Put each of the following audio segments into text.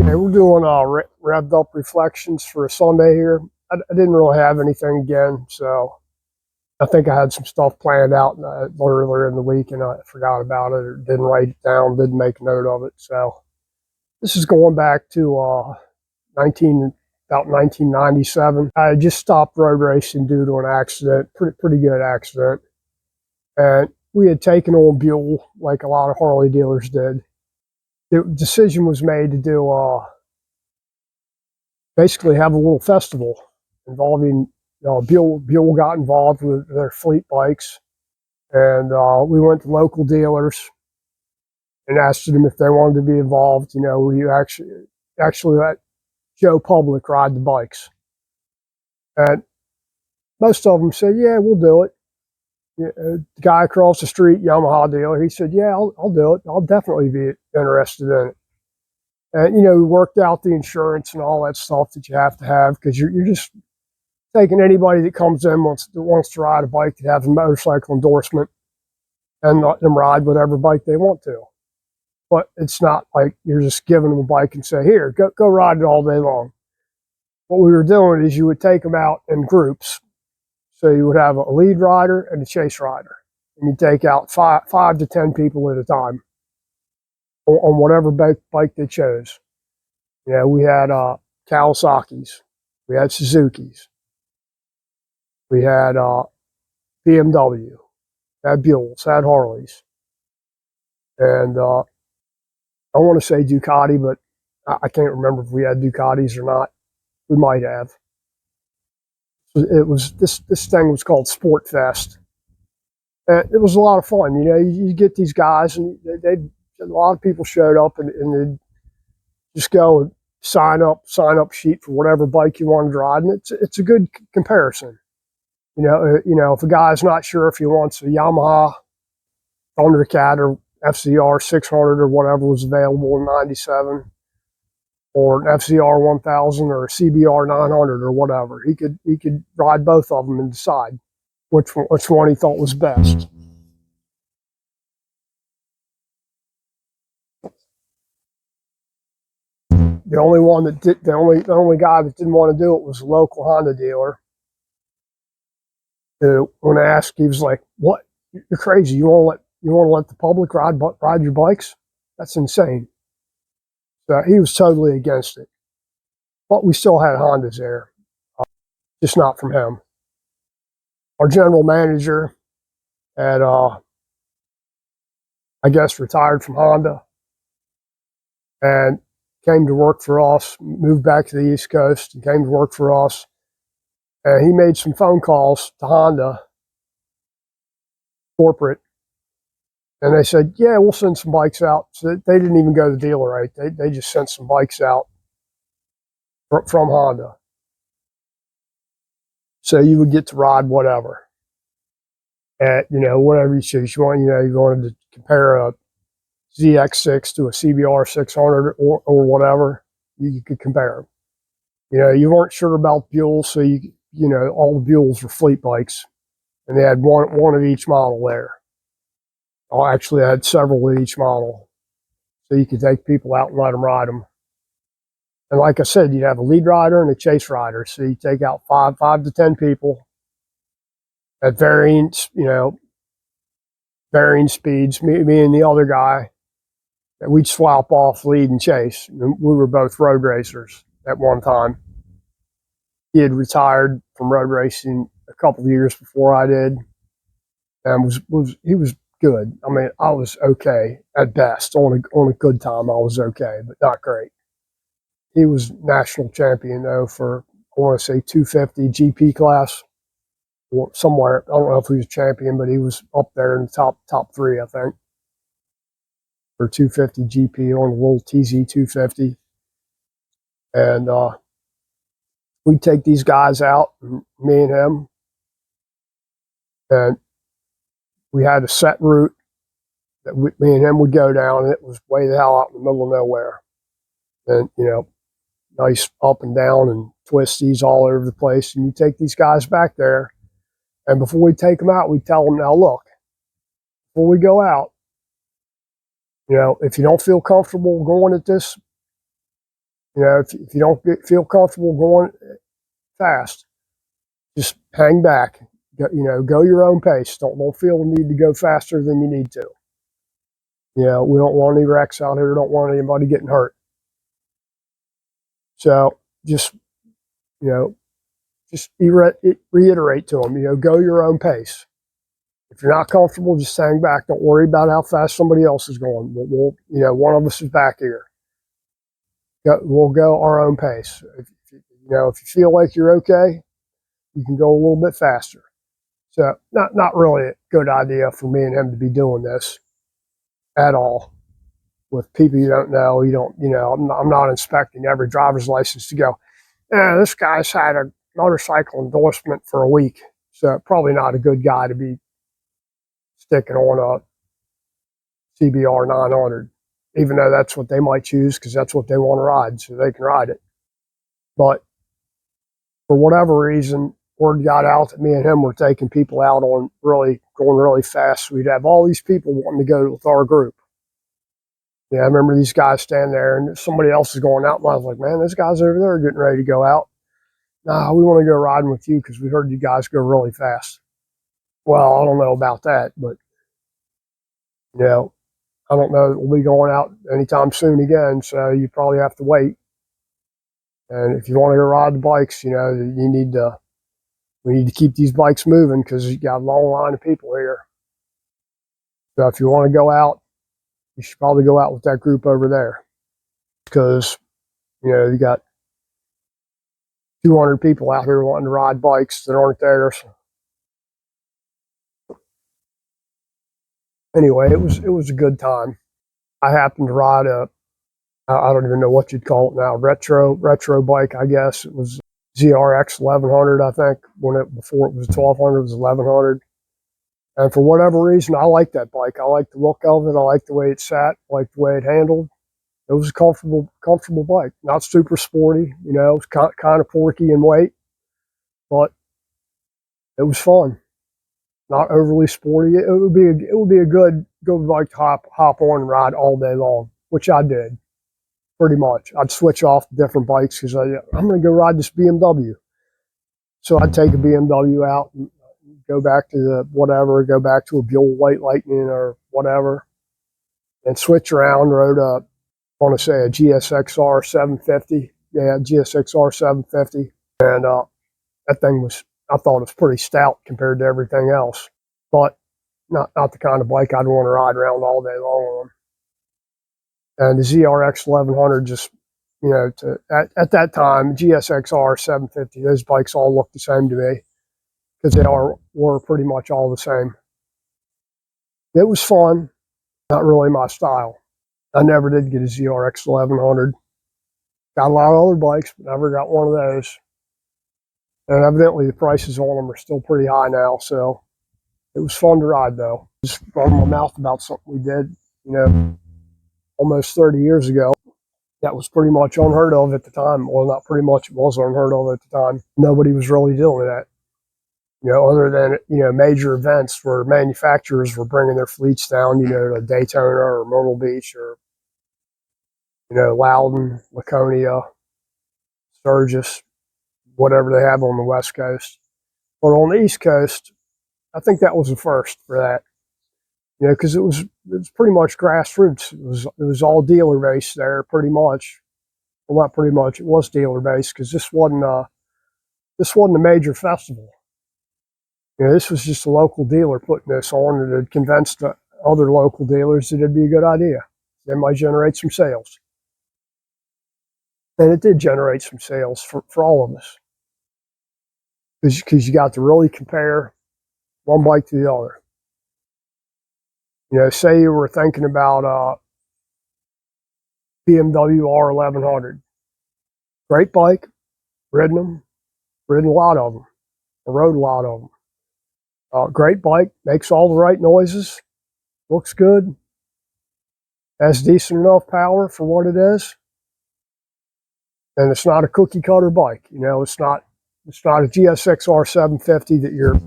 Hey, we're doing Revved Up Reflections for a Sunday here. I didn't really have anything again, so I think I had some stuff planned out earlier in the week, and I forgot about it or didn't write it down, didn't make a note of it. So this is going back to 1997. I just stopped road racing due to an accident, pretty good accident, and we had taken on Buell like a lot of Harley dealers did. The decision was made to do basically have a little festival involving, Buell got involved with their fleet bikes, and we went to local dealers and asked them if they wanted to be involved. We actually let Joe Public ride the bikes, and most of them said, "Yeah, we'll do it." The guy across the street, Yamaha dealer, he said, "Yeah, I'll do it. I'll definitely be interested in it." And we worked out the insurance and all that stuff that you have to have, because you're just taking anybody that comes in that wants to ride a bike that has a motorcycle endorsement and let them ride whatever bike they want to. But it's not like you're just giving them a bike and say, "Here, go ride it all day long." What we were doing is you would take them out in groups. So you would have a lead rider and a chase rider, and you take out five to 10 people at a time on whatever bike they chose. We had Kawasaki's, we had Suzuki's, we had BMW, had Buells, had Harleys, and I want to say Ducati, but I can't remember if we had Ducatis or not. We might have. It was this thing was called Sportfest. And it was a lot of fun. You get these guys, and a lot of people showed up, and they'd just go and sign up sheet for whatever bike you wanted to ride, and it's a good comparison. If a guy's not sure if he wants a Yamaha Thundercat or FCR 600 or whatever was available in '97, or an FCR 1000 or a CBR 900 or whatever, he could ride both of them and decide which one he thought was best. The only guy that didn't want to do it was a local Honda dealer. When asked, he was like, "What? You're crazy! You want to let the public ride your bikes? That's insane." So he was totally against it. But we still had Hondas there, just not from him. Our general manager had, I guess, retired from Honda and came to work for us, moved back to the East Coast and came to work for us. And he made some phone calls to Honda corporate, and they said, "Yeah, we'll send some bikes out." So they didn't even go to the dealer, right? They just sent some bikes out from Honda. So you would get to ride whatever. At, whatever you choose. You wanted to compare a ZX6 to a CBR 600 or whatever, you could compare them. You weren't sure about Buell, so all the Buells were fleet bikes, and they had one of each model there. Actually, I had several of each model, so you could take people out and let them ride them. And like I said, you'd have a lead rider and a chase rider, so you take out five to 10 people at varying speeds. Me and the other guy, we'd swap off lead and chase. We were both road racers at one time. He had retired from road racing a couple of years before I did, and he was good. I mean, I was okay at best. On a good time, I was okay, but not great. He was national champion though for, I want to say, 250 GP class, or somewhere. I don't know if he was champion, but he was up there in the top three, I think, for 250 GP on a little TZ 250. And we'd take these guys out, me and him, and we had a set route that me and him would go down, and it was way the hell out in the middle of nowhere. And, nice up and down and twisties all over the place. And you take these guys back there, and before we take them out, we tell them, "Now look, before we go out, if you don't feel comfortable going at this if you don't feel comfortable going fast, just hang back. Go your own pace. Don't feel the need to go faster than you need to. We don't want any wrecks out here. Don't want anybody getting hurt. So just reiterate to them. Go your own pace. If you're not comfortable, just hang back. Don't worry about how fast somebody else is going. One of us is back here. We'll go our own pace. If you feel like you're okay, you can go a little bit faster. So not really a good idea for me and him to be doing this at all with people you don't know. I'm not inspecting every driver's license to go, this guy's had a motorcycle endorsement for a week. So probably not a good guy to be sticking on a CBR 900, even though that's what they might choose because that's what they want to ride, so they can ride it. But for whatever reason, word got out that me and him were taking people out on going really fast. So we'd have all these people wanting to go with our group. I remember these guys standing there and somebody else is going out, and I was like, man, this guy's over there getting ready to go out. Nah, we want to go riding with you because we heard you guys go really fast. Well, I don't know about that, but I don't know that we'll be going out anytime soon again, so you probably have to wait. And if you want to go ride the bikes, we need to keep these bikes moving because you got a long line of people here. So if you want to go out, you should probably go out with that group over there because, you got 200 people out here wanting to ride bikes that aren't there. So anyway, it was a good time. I happened to ride I don't even know what you'd call it now, retro bike, I guess. It was ZRX 1100, I think. Before it was 1200, it was 1100. And for whatever reason, I like that bike. I like the look of it. I like the way it sat. I like the way it handled. It was a comfortable bike. Not super sporty, it was kind of porky in weight, but it was fun. Not overly sporty. It would be a good bike to hop on and ride all day long, which I did pretty much. I'd switch off different bikes because I'm going to go ride this BMW. So I'd take a BMW out and go back to go back to a Buell White Lightning or whatever, and switch around. Rode I want to say a GSXR 750. Yeah, GSXR 750. And that thing I thought it was pretty stout compared to everything else, but not the kind of bike I'd want to ride around all day long on. And the ZRX 1100 just, at that time, GSXR 750, those bikes all looked the same to me because they were pretty much all the same. It was fun, not really my style. I never did get a ZRX 1100. Got a lot of other bikes, but never got one of those. And evidently the prices on them are still pretty high now, so it was fun to ride though. Just run my mouth about something we did, almost 30 years ago. That was pretty much unheard of at the time. Well, not pretty much, it was unheard of at the time. Nobody was really doing that. Other than, major events where manufacturers were bringing their fleets down, to Daytona or Myrtle Beach or, Loudon, Laconia, Sturgis, whatever they have on the West Coast. But on the East Coast, I think that was the first for that. Because it was pretty much grassroots. It was all dealer based there, pretty much. Well, not pretty much. It was dealer based because this wasn't a major festival. This was just a local dealer putting this on, and it convinced the other local dealers that it'd be a good idea. They might generate some sales, and it did generate some sales for all of us because you got to really compare one bike to the other. Say you were thinking about BMW R1100. Great bike, ridden a lot of them. I rode a lot of them. Great bike, makes all the right noises, looks good, has decent enough power for what it is, and it's not a cookie cutter bike. It's not a GSXR 750 that you're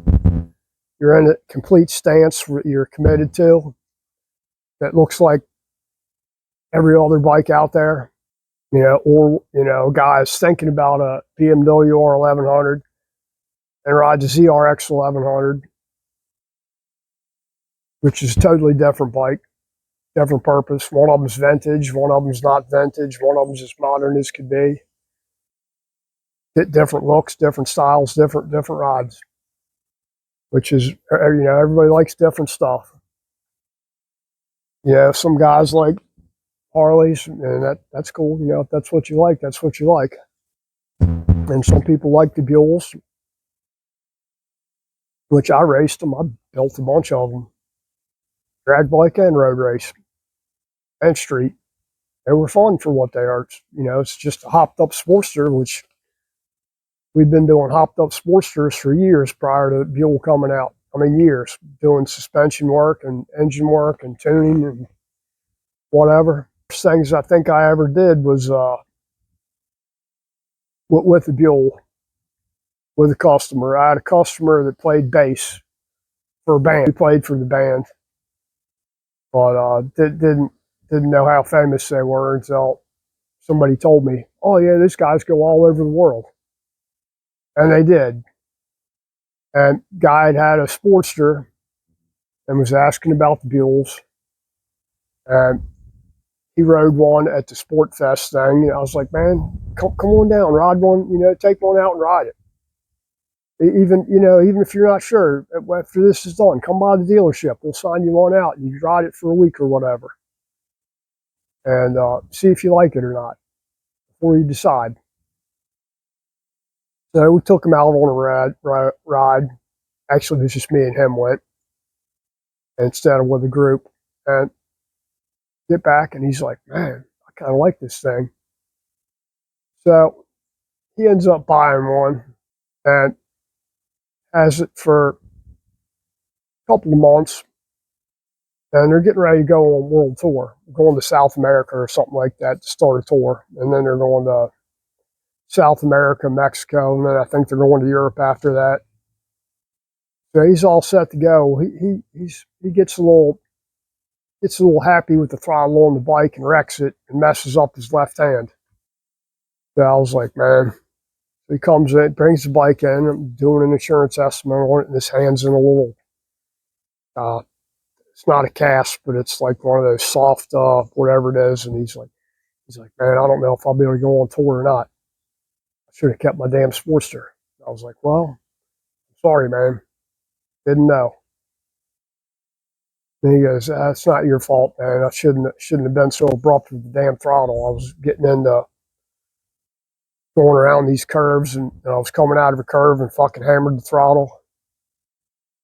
in a complete stance you're committed to. That looks like every other bike out there. or a guy's thinking about a BMW R1100 and rides a ZRX 1100, which is a totally different bike, different purpose. One of them's vintage, one of them's not vintage, one of them's as modern as could be. Different looks, different styles, different rides, which is, everybody likes different stuff. Some guys like Harleys, and that's cool. If that's what you like, that's what you like. And some people like the Buells, which I raced them. I built a bunch of them, drag bike and road race and street. They were fun for what they are. It's just a hopped up Sportster, which we've been doing hopped up Sportsters for years prior to Buell coming out. I mean, years, doing suspension work and engine work and tuning and whatever. First things I think I ever did was with the Buell, with a customer. I had a customer that played bass for a band. He played for the band, but didn't know how famous they were until somebody told me, "Oh yeah, these guys go all over the world," and they did. And guy had a Sportster and was asking about the Buells, and he rode one at the Sportfest thing. I was like, "Man, come on down, ride one. Take one out and ride it. Even if you're not sure, after this is done, come by the dealership. We'll sign you one out. You can ride it for a week or whatever, and see if you like it or not before you decide." So we took him out on a ride. Actually, it was just me and him went instead of with a group. And get back, and he's like, "Man, I kind of like this thing." So he ends up buying one and has it for a couple of months. And they're getting ready to go on a world tour, going to South America or something like that to start a tour. And then they're going to South America, Mexico, and then I think they're going to Europe after that. So he's all set to go. He gets a little happy with the throttle on the bike and wrecks it and messes up his left hand. So I was like, man. He comes in, brings the bike in. I'm doing an insurance estimate on it, and his hand's in a little. It's not a cast, but it's like one of those soft, whatever it is. And he's like, "Man, I don't know if I'll be able to go on tour or not. I should have kept my damn Sportster." I was like, "Well, sorry, man. Didn't know." And he goes, "It's not your fault, man. I shouldn't have been so abrupt with the damn throttle. I was getting into going around these curves, and I was coming out of a curve and fucking hammered the throttle."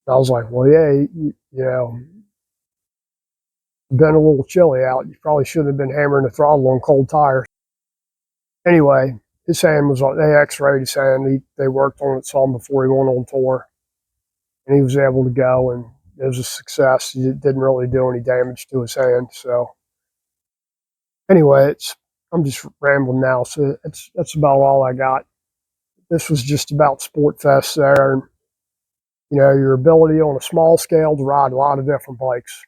And I was like, "Well, yeah, been a little chilly out. You probably shouldn't have been hammering the throttle on cold tires." Anyway, his hand was on. They X-rayed his hand. They worked on it some before he went on tour, and he was able to go, and it was a success. He didn't really do any damage to his hand. So anyway, I'm just rambling now. So that's about all I got. This was just about Sportfest there, and your ability on a small scale to ride a lot of different bikes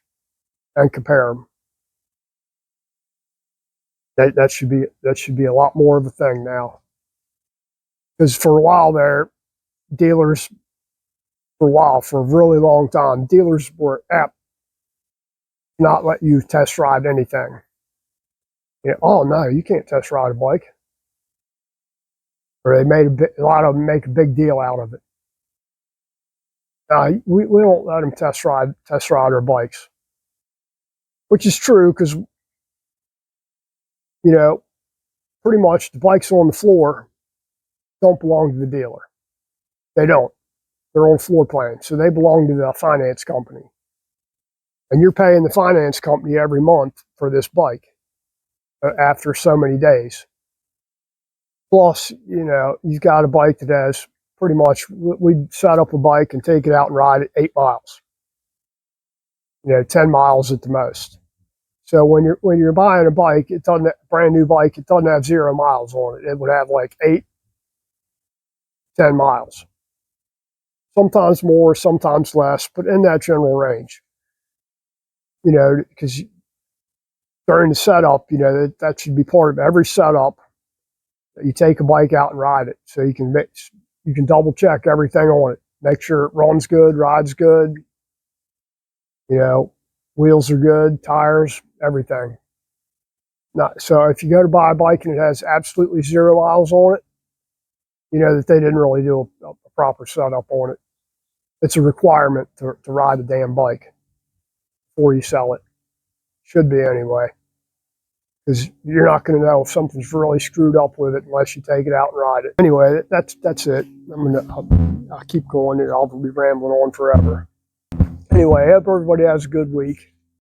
and compare them. That should be a lot more of a thing now. Because for a while there, dealers, for a really long time, dealers were apt to not let you test ride anything. Oh no, you can't test ride a bike. Or they made a lot of them make a big deal out of it. We don't let them test ride our bikes, which is true because pretty much the bikes on the floor don't belong to the dealer. They don't. They're on floor plan, so they belong to the finance company. And you're paying the finance company every month for this bike after so many days. Plus, you've got a bike that has pretty much, we'd set up a bike and take it out and ride it 8 miles. 10 miles at the most. So when you're buying a bike, it doesn't, brand new bike, it doesn't have 0 miles on it. It would have like 8, 10 miles. Sometimes more, sometimes less, but in that general range. Because during the setup, that should be part of every setup. That you take a bike out and ride it, so you can double check everything on it, make sure it runs good, rides good. Wheels are good, tires, everything. So if you go to buy a bike and it has absolutely 0 miles on it, that they didn't really do a proper setup on it. It's a requirement to ride a damn bike before you sell it. Should be anyway. Because you're not going to know if something's really screwed up with it unless you take it out and ride it. Anyway, that's it. I'll keep going and I'll be rambling on forever. Anyway, I hope everybody has a good week.